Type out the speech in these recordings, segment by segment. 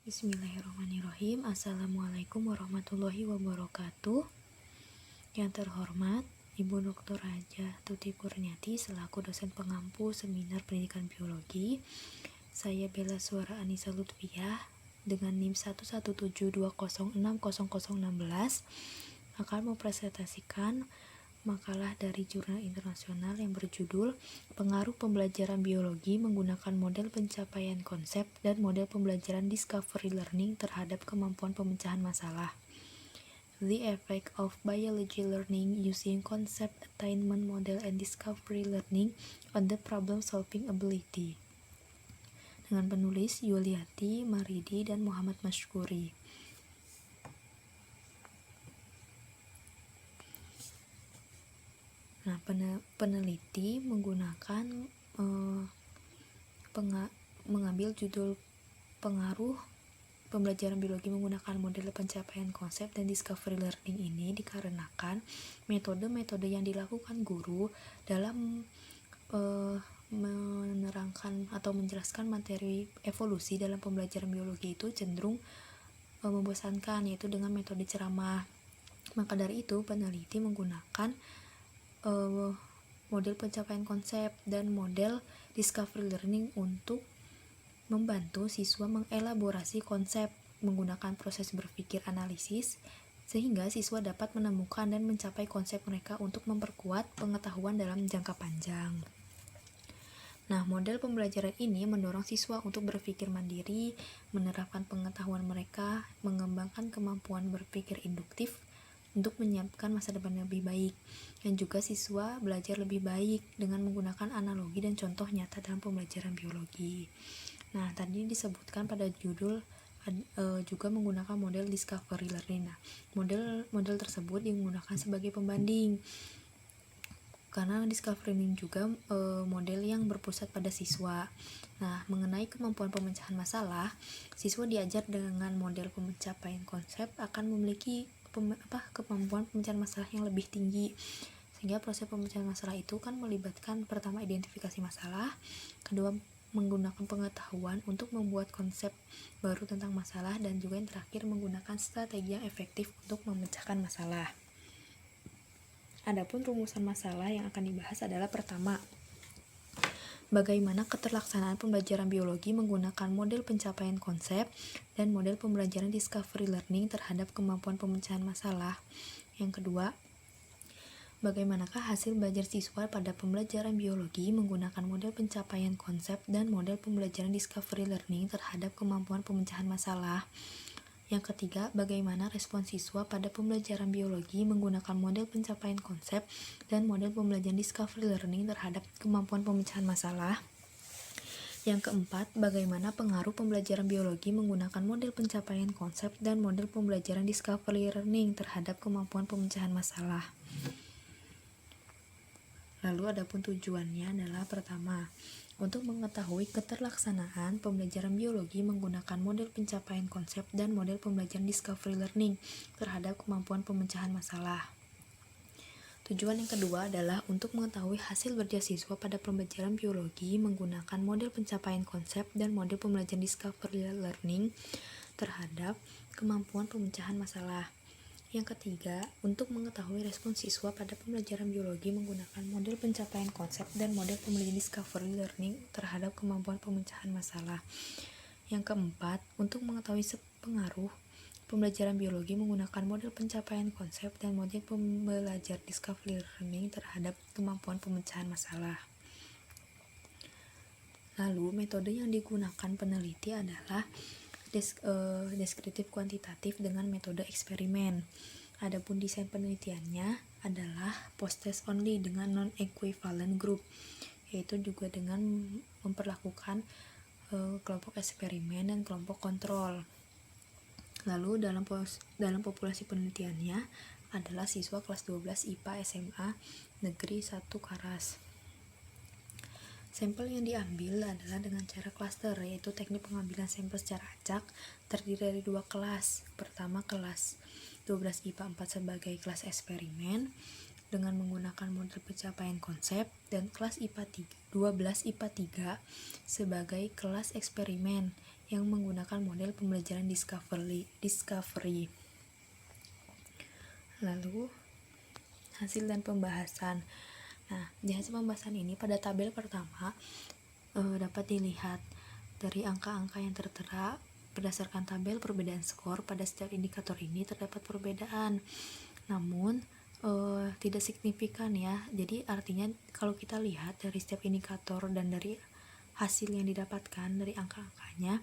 Bismillahirrahmanirrahim. Assalamualaikum warahmatullahi wabarakatuh. Yang terhormat Ibu Dr. Raja Tuti Kurniati selaku dosen pengampu Seminar Pendidikan Biologi. Saya Bella Suara Anissa Lutfiah dengan NIM 11720600016 akan mempresentasikan makalah dari jurnal internasional yang berjudul Pengaruh Pembelajaran Biologi Menggunakan Model Pencapaian Konsep dan Model Pembelajaran Discovery Learning terhadap Kemampuan Pemecahan Masalah. The Effect of Biology Learning Using Concept Attainment Model and Discovery Learning on the Problem Solving Ability. Dengan penulis Yuliati, Maridi, dan Muhammad Mashkuri. Nah, peneliti menggunakan mengambil judul pengaruh pembelajaran biologi menggunakan model pencapaian konsep dan discovery learning ini dikarenakan metode-metode yang dilakukan guru dalam menerangkan atau menjelaskan materi evolusi dalam pembelajaran biologi itu cenderung membosankan, yaitu dengan metode ceramah. Maka dari itu peneliti menggunakan model pencapaian konsep dan model discovery learning untuk membantu siswa mengelaborasi konsep menggunakan proses berpikir analisis sehingga siswa dapat menemukan dan mencapai konsep mereka untuk memperkuat pengetahuan dalam jangka panjang. Nah, model pembelajaran ini mendorong siswa untuk berpikir mandiri, menerapkan pengetahuan mereka, mengembangkan kemampuan berpikir induktif untuk menyiapkan masa depan yang lebih baik, dan juga siswa belajar lebih baik dengan menggunakan analogi dan contoh nyata dalam pembelajaran biologi. Nah, tadi disebutkan pada judul juga menggunakan model discovery learning. Nah, model tersebut digunakan sebagai pembanding karena discovery learning juga model yang berpusat pada siswa. Nah, mengenai kemampuan pemecahan masalah, siswa diajar dengan model pencapaian konsep akan memiliki kemampuan pemecahan masalah yang lebih tinggi, sehingga proses pemecahan masalah itu kan melibatkan pertama identifikasi masalah, kedua menggunakan pengetahuan untuk membuat konsep baru tentang masalah, dan juga yang terakhir menggunakan strategi yang efektif untuk memecahkan masalah. Adapun rumusan masalah yang akan dibahas adalah pertama, bagaimana keterlaksanaan pembelajaran biologi menggunakan model pencapaian konsep dan model pembelajaran discovery learning terhadap kemampuan pemecahan masalah. Yang kedua, bagaimanakah hasil belajar siswa pada pembelajaran biologi menggunakan model pencapaian konsep dan model pembelajaran discovery learning terhadap kemampuan pemecahan masalah. Yang ketiga, bagaimana respon siswa pada pembelajaran biologi menggunakan model pencapaian konsep dan model pembelajaran discovery learning terhadap kemampuan pemecahan masalah. Yang keempat, bagaimana pengaruh pembelajaran biologi menggunakan model pencapaian konsep dan model pembelajaran discovery learning terhadap kemampuan pemecahan masalah. Lalu adapun tujuannya adalah pertama, untuk mengetahui keterlaksanaan pembelajaran biologi menggunakan model pencapaian konsep dan model pembelajaran discovery learning terhadap kemampuan pemecahan masalah. Tujuan yang kedua adalah untuk mengetahui hasil belajar siswa pada pembelajaran biologi menggunakan model pencapaian konsep dan model pembelajaran discovery learning terhadap kemampuan pemecahan masalah. Yang ketiga, untuk mengetahui respon siswa pada pembelajaran biologi menggunakan model pencapaian konsep dan model pembelajaran discovery learning terhadap kemampuan pemecahan masalah. Yang keempat, untuk mengetahui pengaruh pembelajaran biologi menggunakan model pencapaian konsep dan model pembelajaran discovery learning terhadap kemampuan pemecahan masalah. Lalu, metode yang digunakan peneliti adalah deskriptif kuantitatif dengan metode eksperimen. Adapun desain penelitiannya adalah post-test only dengan non-equivalent group, yaitu juga dengan memperlakukan kelompok eksperimen dan kelompok kontrol. Lalu dalam populasi penelitiannya adalah siswa kelas 12 IPA SMA Negeri 1 Karas. Sampel yang diambil adalah dengan cara klaster, yaitu teknik pengambilan sampel secara acak terdiri dari dua kelas. Pertama, kelas 12 IPA 4 sebagai kelas eksperimen dengan menggunakan model pencapaian konsep, dan kelas IPA 12 IPA 3 sebagai kelas eksperimen yang menggunakan model pembelajaran discovery. Lalu hasil dan pembahasan. Nah, di hasil pembahasan ini pada tabel pertama dapat dilihat dari angka-angka yang tertera. Berdasarkan tabel perbedaan skor pada setiap indikator ini terdapat perbedaan, namun tidak signifikan ya. Jadi artinya kalau kita lihat dari setiap indikator dan dari hasil yang didapatkan dari angka-angkanya,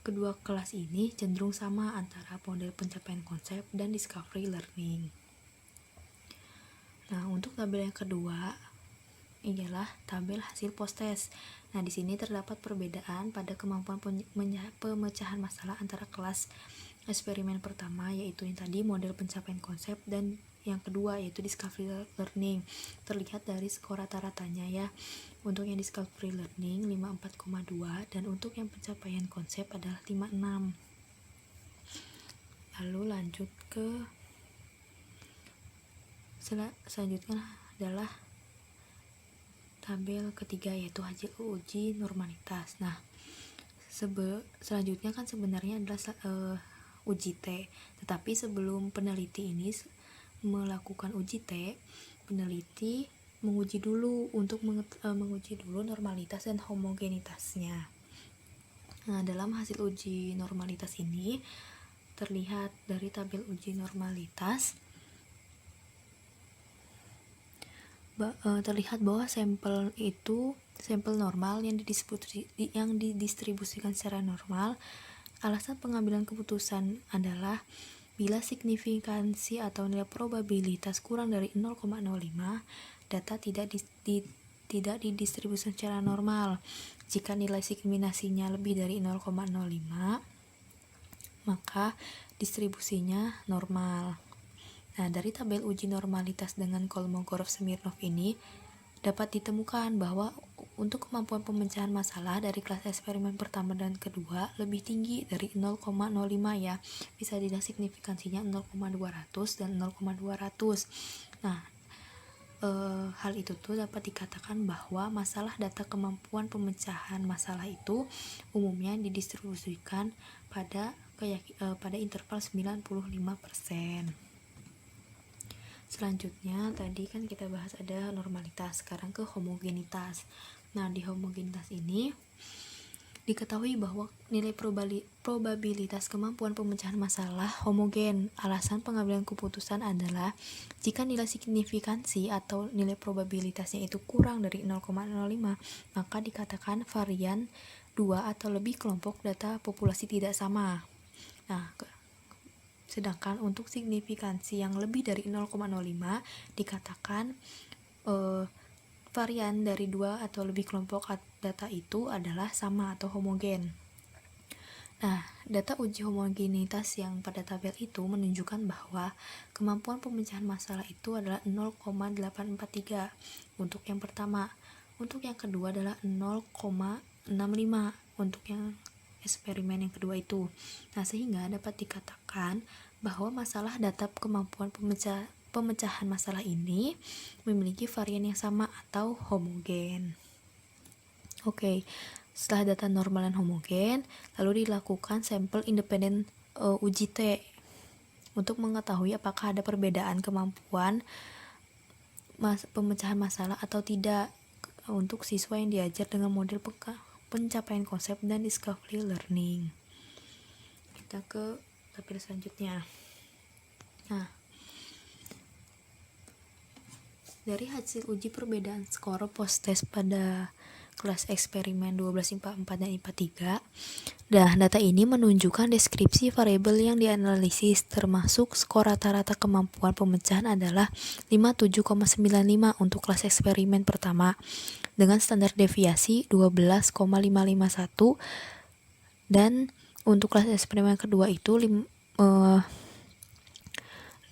kedua kelas ini cenderung sama antara model pencapaian konsep dan discovery learning. Nah, untuk tabel yang kedua ialah tabel hasil post-test. Nah, di sini terdapat perbedaan pada kemampuan pemecahan masalah antara kelas eksperimen pertama, yaitu yang tadi model pencapaian konsep, dan yang kedua yaitu discovery learning. Terlihat dari skor rata-ratanya ya. Untuk yang discovery learning 54,2 dan untuk yang pencapaian konsep adalah 56. Lalu lanjut ke selanjutnya adalah tabel ketiga, yaitu hasil uji normalitas. Nah, selanjutnya kan sebenarnya adalah uji T, tetapi sebelum peneliti ini melakukan uji T, peneliti menguji dulu menguji dulu normalitas dan homogenitasnya. Nah, dalam hasil uji normalitas ini terlihat dari tabel uji normalitas terlihat bahwa sampel normal yang didistribusikan secara normal. Alasan pengambilan keputusan adalah bila signifikansi atau nilai probabilitas kurang dari 0,05, data tidak didistribusikan secara normal. Jika nilai diskriminasinya lebih dari 0,05, maka distribusinya normal. Nah, dari tabel uji normalitas dengan Kolmogorov-Smirnov ini dapat ditemukan bahwa untuk kemampuan pemecahan masalah dari kelas eksperimen pertama dan kedua lebih tinggi dari 0,05 ya. Bisa dilihat signifikansinya 0,200 dan 0,200. Nah, hal itu tuh dapat dikatakan bahwa masalah data kemampuan pemecahan masalah itu umumnya didistribusikan pada interval 95%. Selanjutnya tadi kan kita bahas ada normalitas, sekarang ke homogenitas. Nah, di homogenitas ini diketahui bahwa nilai probabilitas kemampuan pemecahan masalah homogen. Alasan pengambilan keputusan adalah jika nilai signifikansi atau nilai probabilitasnya itu kurang dari 0,05, maka dikatakan varian 2 atau lebih kelompok data populasi tidak sama. Nah, sedangkan untuk signifikansi yang lebih dari 0,05 dikatakan varian dari 2 atau lebih kelompok data itu adalah sama atau homogen. Nah, data uji homogenitas yang pada tabel itu menunjukkan bahwa kemampuan pemecahan masalah itu adalah 0,843 untuk yang pertama. Untuk yang kedua adalah 0,65 untuk yang eksperimen yang kedua itu. Nah, sehingga dapat dikatakan bahwa masalah data kemampuan pemecahan masalah ini memiliki varian yang sama atau homogen. Oke, setelah data normal dan homogen, lalu dilakukan sampel independen uji T untuk mengetahui apakah ada perbedaan kemampuan pemecahan masalah atau tidak untuk siswa yang diajar dengan model pencapaian konsep dan discovery learning. Kita ke tabel selanjutnya. Nah, dari hasil uji perbedaan skor post-test pada kelas eksperimen 12 IPA 4 dan IPA 3, data ini menunjukkan deskripsi variabel yang dianalisis, termasuk skor rata-rata kemampuan pemecahan adalah 57,95 untuk kelas eksperimen pertama, dengan standar deviasi 12,551, dan untuk kelas eksperimen kedua itu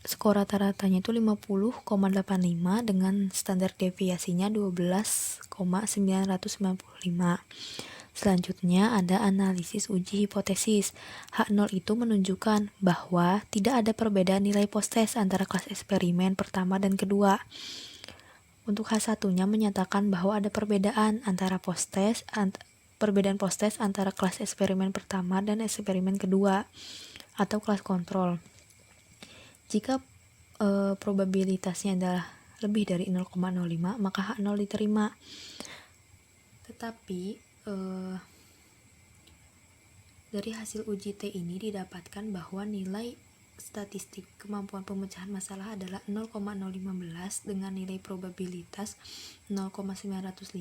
skor rata-ratanya itu 50,85 dengan standar deviasinya 12,995. Selanjutnya ada analisis uji hipotesis. H0 itu menunjukkan bahwa tidak ada perbedaan nilai post-test antara kelas eksperimen pertama dan kedua. Untuk H1-nya menyatakan bahwa ada perbedaan antara post-test perbedaan proses antara kelas eksperimen pertama dan eksperimen kedua atau kelas kontrol. Jika probabilitasnya adalah lebih dari 0,05, maka H0 diterima. Tetapi dari hasil uji T ini didapatkan bahwa nilai statistik kemampuan pemecahan masalah adalah 0,015 dengan nilai probabilitas 0,905.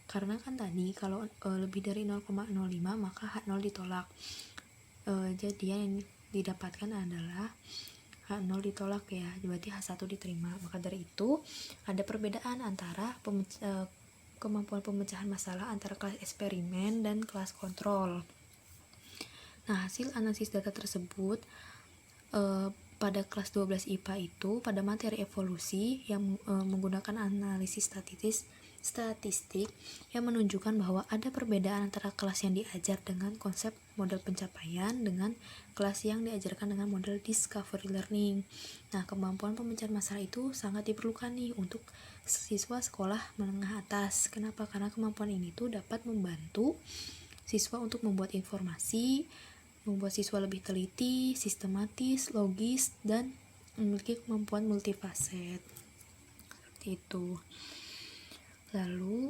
Karena kan tadi kalau lebih dari 0,05 maka H0 ditolak. Jadi yang didapatkan adalah H0 ditolak ya, berarti H1 diterima. Maka dari itu ada perbedaan antara kemampuan pemecahan masalah antara kelas eksperimen dan kelas kontrol. Nah, hasil analisis data tersebut pada kelas 12 IPA itu pada materi evolusi yang menggunakan analisis statistik yang menunjukkan bahwa ada perbedaan antara kelas yang diajar dengan konsep model pencapaian dengan kelas yang diajarkan dengan model discovery learning. Nah, kemampuan pemecahan masalah itu sangat diperlukan nih untuk siswa sekolah menengah atas. Kenapa? Karena kemampuan ini tuh dapat membantu siswa untuk membuat informasi, membuat siswa lebih teliti, sistematis, logis, dan memiliki kemampuan multifaset. Seperti itu. Lalu,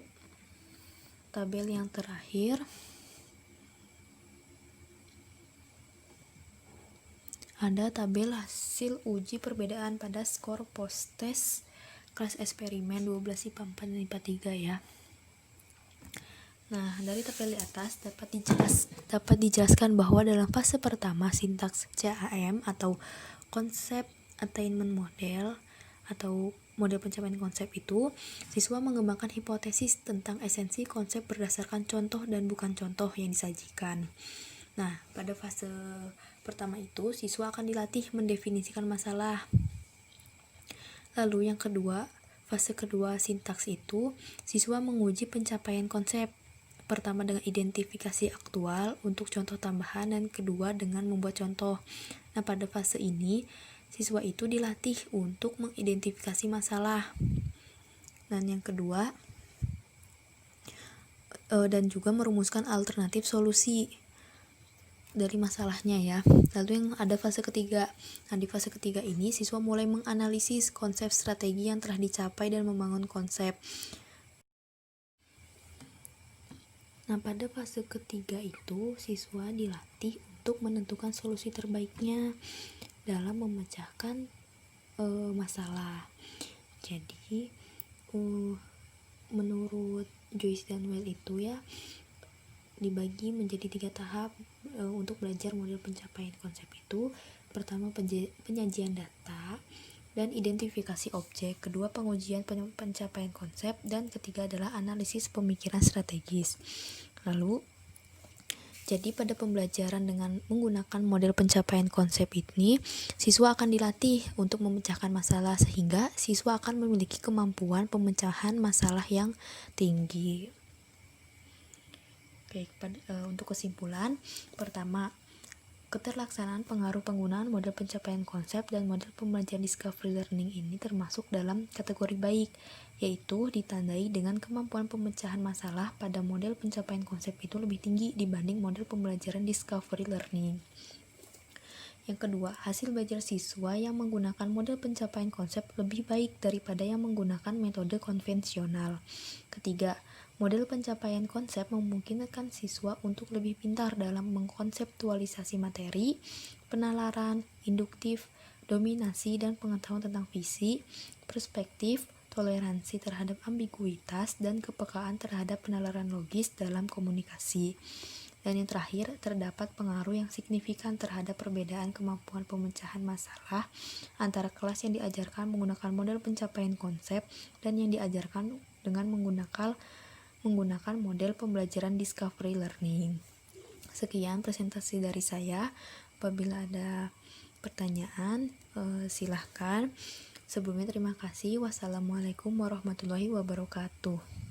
tabel yang terakhir ada tabel hasil uji perbedaan pada skor post-test kelas eksperimen 12 IPA 4 dan IPA 3 ya. Nah, dari tabel di atas dapat dijelaskan bahwa dalam fase pertama sintaks CAM atau konsep attainment model atau model pencapaian konsep itu, siswa mengembangkan hipotesis tentang esensi konsep berdasarkan contoh dan bukan contoh yang disajikan. Nah, pada fase pertama itu, siswa akan dilatih mendefinisikan masalah. Lalu yang kedua, fase kedua sintaks itu, siswa menguji pencapaian konsep. Pertama dengan identifikasi aktual untuk contoh tambahan dan kedua dengan membuat contoh. Nah, pada fase ini siswa itu dilatih untuk mengidentifikasi masalah. Dan yang kedua dan juga merumuskan alternatif solusi dari masalahnya ya. Lalu yang ada fase ketiga. Nah, di fase ketiga ini siswa mulai menganalisis konsep strategi yang telah dicapai dan membangun konsep. Nah, pada fase ketiga itu, siswa dilatih untuk menentukan solusi terbaiknya dalam memecahkan masalah. Jadi, menurut Joyce dan Well itu ya, dibagi menjadi 3 tahap untuk belajar model pencapaian konsep itu. Pertama, penyajian data dan identifikasi objek, kedua pengujian pencapaian konsep, dan ketiga adalah analisis pemikiran strategis. Lalu, jadi pada pembelajaran dengan menggunakan model pencapaian konsep ini, siswa akan dilatih untuk memecahkan masalah sehingga siswa akan memiliki kemampuan pemecahan masalah yang tinggi. Oke, untuk kesimpulan, pertama, keterlaksanaan pengaruh penggunaan model pencapaian konsep dan model pembelajaran discovery learning ini termasuk dalam kategori baik, yaitu ditandai dengan kemampuan pemecahan masalah pada model pencapaian konsep itu lebih tinggi dibanding model pembelajaran discovery learning. Yang kedua, hasil belajar siswa yang menggunakan model pencapaian konsep lebih baik daripada yang menggunakan metode konvensional. Ketiga, model pencapaian konsep memungkinkan siswa untuk lebih pintar dalam mengkonseptualisasi materi, penalaran, induktif, dominasi, dan pengetahuan tentang visi, perspektif, toleransi terhadap ambiguitas, dan kepekaan terhadap penalaran logis dalam komunikasi. Dan yang terakhir, terdapat pengaruh yang signifikan terhadap perbedaan kemampuan pemecahan masalah antara kelas yang diajarkan menggunakan model pencapaian konsep dan yang diajarkan dengan menggunakan model pembelajaran discovery learning. Sekian presentasi dari saya. Apabila ada pertanyaan, silahkan. Sebelumnya terima kasih. Wassalamualaikum warahmatullahi wabarakatuh.